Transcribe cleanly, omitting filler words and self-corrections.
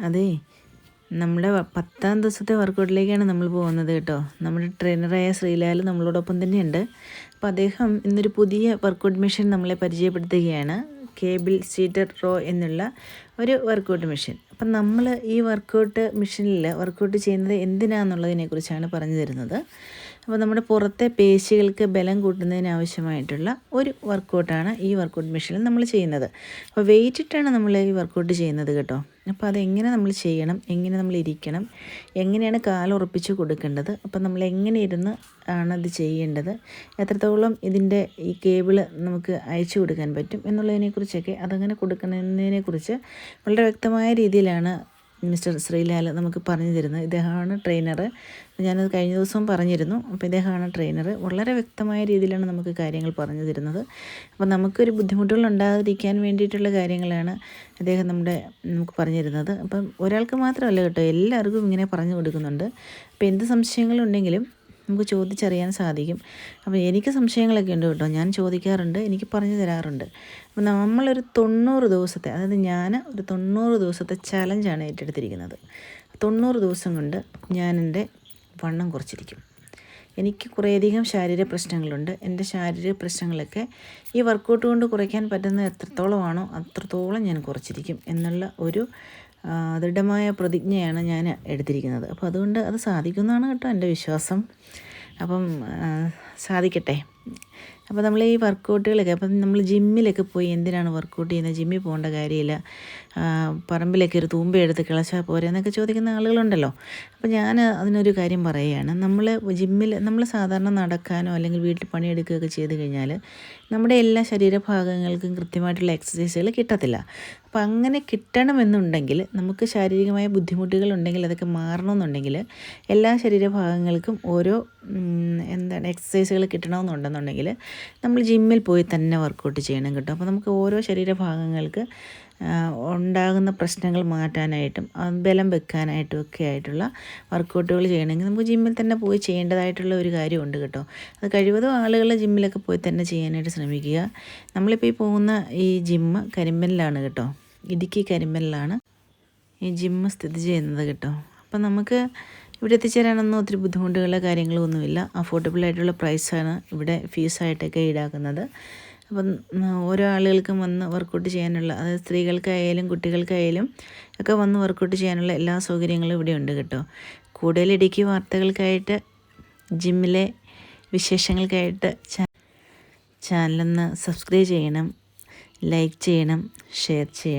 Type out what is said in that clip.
അതെ, നമ്മുടെ 10ാം ദിവസത്തെ വർക്കൗട്ടിലേക്കാണ് നമ്മൾ പോകുന്നത് കേട്ടോ. നമ്മുടെ ട്രെയിനറായ ശ്രീലാൽ നമ്മളോടൊപ്പം തന്നെയുണ്ട്. അപ്പോൾ അദ്ദേഹം ഇന്നൊരു പുതിയ വർക്കൗട്ട് മെഷീൻ നമ്മളെ പരിചയപ്പെടുത്തുകയാണ്. കേബിൾ സീറ്റഡ് റോ എന്നുള്ള ഒരു വർക്കൗട്ട് മെഷീൻ. അപ്പം നമ്മൾ ഈ വർക്കൗട്ട് മെഷീനിൽ വർക്കൗട്ട് ചെയ്യുന്നത് എന്തിനാണെന്നുള്ളതിനെക്കുറിച്ചാണ് പറഞ്ഞു തരുന്നത്. അപ്പോൾ നമ്മുടെ പുറത്തെ പേശികൾക്ക് ബലം കൂട്ടുന്നതിനാവശ്യമായിട്ടുള്ള ഒരു വർക്കൗട്ടാണ് ഈ വർക്കൗട്ട് മെഷീനിൽ നമ്മൾ ചെയ്യുന്നത്. അപ്പോൾ വെയിറ്റ് ഇട്ടാണ് നമ്മൾ ഈ വർക്കൗട്ട് ചെയ്യുന്നത് കേട്ടോ. അപ്പോൾ അതെങ്ങനെ നമ്മൾ ചെയ്യണം, എങ്ങനെ നമ്മൾ ഇരിക്കണം, എങ്ങനെയാണ് കാലുറപ്പിച്ച് കൊടുക്കേണ്ടത്, അപ്പോൾ നമ്മൾ എങ്ങനെ ഇരുന്ന് ആണത് ചെയ്യേണ്ടത്, എത്രത്തോളം ഇതിൻ്റെ ഈ കേബിള് നമുക്ക് അയച്ചു കൊടുക്കാൻ പറ്റും എന്നുള്ളതിനെക്കുറിച്ചൊക്കെ, അതങ്ങനെ കൊടുക്കുന്നതിനെക്കുറിച്ച് വളരെ വ്യക്തമായ രീതിയിലാണ് മിസ്റ്റർ ശ്രീലാൽ നമുക്ക് പറഞ്ഞു തരുന്നത്. ഇദ്ദേഹമാണ് ട്രെയിനർ. ഞാനത് കഴിഞ്ഞ ദിവസവും പറഞ്ഞിരുന്നു. അപ്പോൾ ഇദ്ദേഹമാണ് ട്രെയിനർ. വളരെ വ്യക്തമായ രീതിയിലാണ് നമുക്ക് കാര്യങ്ങൾ പറഞ്ഞു തരുന്നത്. അപ്പോൾ നമുക്കൊരു ബുദ്ധിമുട്ടുകൾ ഉണ്ടാകാതിരിക്കാൻ വേണ്ടിയിട്ടുള്ള കാര്യങ്ങളാണ് അദ്ദേഹം നമുക്ക് പറഞ്ഞു തരുന്നത്. അപ്പം ഒരാൾക്ക് മാത്രമല്ല കേട്ടോ, എല്ലാവർക്കും ഇങ്ങനെ പറഞ്ഞു കൊടുക്കുന്നുണ്ട്. അപ്പോൾ എന്ത് സംശയങ്ങളുണ്ടെങ്കിലും നമുക്ക് ചോദിച്ചറിയാൻ സാധിക്കും. അപ്പോൾ എനിക്ക് സംശയങ്ങളൊക്കെ ഉണ്ട് കേട്ടോ, ഞാൻ ചോദിക്കാറുണ്ട്, എനിക്ക് പറഞ്ഞു തരാറുണ്ട്. അപ്പോൾ നമ്മളൊരു 90 ദിവസത്തെ, അതായത് ഞാൻ ഒരു 90 ദിവസത്തെ ചലഞ്ചാണ് ഏറ്റെടുത്തിരിക്കുന്നത്. 90 ദിവസം കൊണ്ട് ഞാൻ എൻ്റെ വണ്ണം കുറച്ചിരിക്കും. എനിക്ക് കുറേയധികം ശാരീരിക പ്രശ്നങ്ങളുണ്ട്. എൻ്റെ ശാരീരിക പ്രശ്നങ്ങളൊക്കെ ഈ വർക്കൗട്ട് കൊണ്ട് കുറയ്ക്കാൻ പറ്റുന്നത് എത്രത്തോളമാണോ അത്രത്തോളം ഞാൻ കുറച്ചിരിക്കും എന്നുള്ള ഒരു ദൃഢമായ പ്രതിജ്ഞയാണ് ഞാൻ എടുത്തിരിക്കുന്നത്. അപ്പോൾ അതുകൊണ്ട് അത് സാധിക്കുന്നതാണ് കേട്ടോ എൻ്റെ വിശ്വാസം. അപ്പം സാധിക്കട്ടെ. അപ്പോൾ നമ്മൾ ഈ വർക്കൗട്ടുകളൊക്കെ, അപ്പം നമ്മൾ ജിമ്മിലൊക്കെ പോയി എന്തിനാണ് വർക്കൗട്ട് ചെയ്യുന്നത്, ജിമ്മിൽ പോകേണ്ട കാര്യമില്ല, പറമ്പിലൊക്കെ ഒരു തൂമ്പയെടുത്ത് കിളച്ചാൽ പോരെ എന്നൊക്കെ ചോദിക്കുന്ന ആളുകളുണ്ടല്ലോ. അപ്പോൾ ഞാൻ അതിനൊരു കാര്യം പറയുകയാണ്. നമ്മൾ സാധാരണ നടക്കാനോ അല്ലെങ്കിൽ വീട്ടിൽ പണിയെടുക്കുകയൊക്കെ ചെയ്ത് കഴിഞ്ഞാൽ നമ്മുടെ എല്ലാ ശരീരഭാഗങ്ങൾക്കും കൃത്യമായിട്ടുള്ള എക്സസൈസുകൾ കിട്ടത്തില്ല. അപ്പോൾ അങ്ങനെ കിട്ടണമെന്നുണ്ടെങ്കിൽ, നമുക്ക് ശാരീരികമായ ബുദ്ധിമുട്ടുകൾ ഉണ്ടെങ്കിൽ അതൊക്കെ മാറണമെന്നുണ്ടെങ്കിൽ എല്ലാ ശരീരഭാഗങ്ങൾക്കും ഓരോ എക്സസൈസുകൾ കിട്ടണമെന്നുണ്ടെന്നുണ്ടെങ്കിൽ നമ്മൾ ജിമ്മിൽ പോയി തന്നെ വർക്കൗട്ട് ചെയ്യണം കേട്ടോ. അപ്പോൾ നമുക്ക് ഓരോ ശരീരഭാഗങ്ങൾക്ക് ഉണ്ടാകുന്ന പ്രശ്നങ്ങൾ മാറ്റാനായിട്ടും ബലം വെക്കാനായിട്ടും ഒക്കെ ആയിട്ടുള്ള വർക്കൗട്ടുകൾ ചെയ്യണമെങ്കിൽ നമുക്ക് ജിമ്മിൽ തന്നെ പോയി ചെയ്യേണ്ടതായിട്ടുള്ള ഒരു കാര്യമുണ്ട് കേട്ടോ. അത് കഴിവതും ആളുകൾ ജിമ്മിലൊക്കെ പോയി തന്നെ ചെയ്യാനായിട്ട് ശ്രമിക്കുക. നമ്മളിപ്പോൾ ഈ പോകുന്ന ഈ ജിമ്മ് കരിമ്പനിലാണ് കേട്ടോ, ഇടുക്കി കരിമ്പനിലാണ് ഈ ജിമ്മ് സ്ഥിതി ചെയ്യുന്നത് കേട്ടോ. അപ്പം നമുക്ക് ഇവിടെ എത്തിച്ചേരാനൊന്നും ഒത്തിരി ബുദ്ധിമുട്ടുകളോ കാര്യങ്ങളോ ഒന്നുമില്ല. അഫോർഡബിളായിട്ടുള്ള പ്രൈസാണ് ഇവിടെ ഫീസായിട്ടൊക്കെ ഈടാക്കുന്നത്. അപ്പം ഓരോ ആളുകൾക്കും വന്ന് വർക്കൗട്ട് ചെയ്യാനുള്ള, അതായത് സ്ത്രീകൾക്കായാലും കുട്ടികൾക്കായാലും ഒക്കെ വന്ന് വർക്കൗട്ട് ചെയ്യാനുള്ള എല്ലാ സൗകര്യങ്ങളും ഇവിടെ ഉണ്ട് കേട്ടോ. കൂടുതൽ ഇടുക്കി വാർത്തകൾക്കായിട്ട്, ജിമ്മിലെ വിശേഷങ്ങൾക്കായിട്ട് ചാനലൊന്ന് സബ്സ്ക്രൈബ് ചെയ്യണം, ലൈക്ക് ചെയ്യണം, ഷെയർ ചെയ്യണം.